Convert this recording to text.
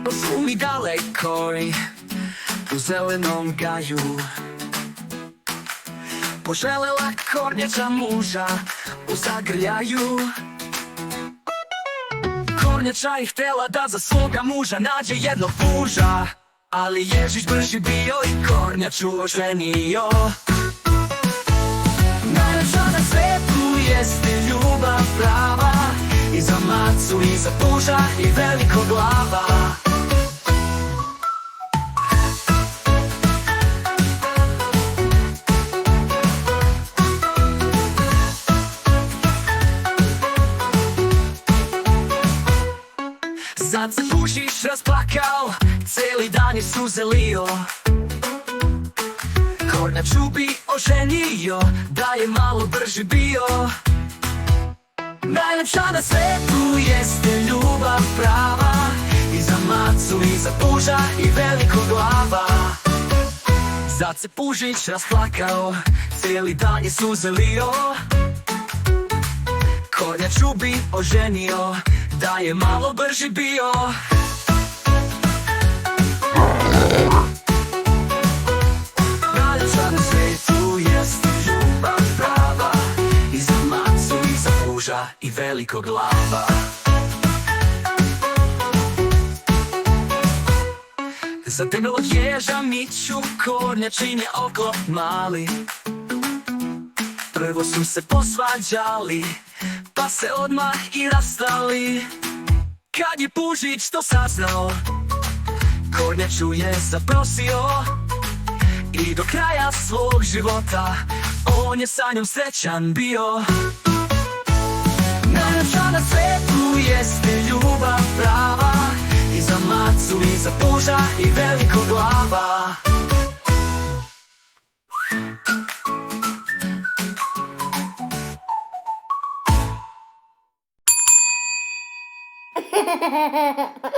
Po šumi dalekoj, u zelenom gaju, poželela kornjača muža u zagrljaju. Kornjača je htjela da za svoga muža nađe jednog puža, ali ježić brži bio i kornjaču oženio. Najlepša na svetu jeste ljubav prava, i za macu i za puža i velikog glava. Sad se pužiš rasplakao, cijeli dan je suze lio. Kornjaču bi oženio, da je malo brži bio. Najlepša na svetu jeste ljubav prava, i za macu i za puža i velikog glava. Sad se pužić rasplakao, cijeli dan je suze lio. Kornjaču bi oženio, da je malo brži bio. Najlepša na svetu jeste ljubav prava, i za macu i za puža i velikog glava. Za debelog ježa Miću kornjačin je oklop mali. Prvo su se posvađali, pa se odmah i rastali. Kad je pužić to saznao, kornjaču je zaprosio, i do kraja svog života on je sa njom srećan bio. Najlepša na svetu jeste ljubav prava, i za macu i za puža i velikog glava.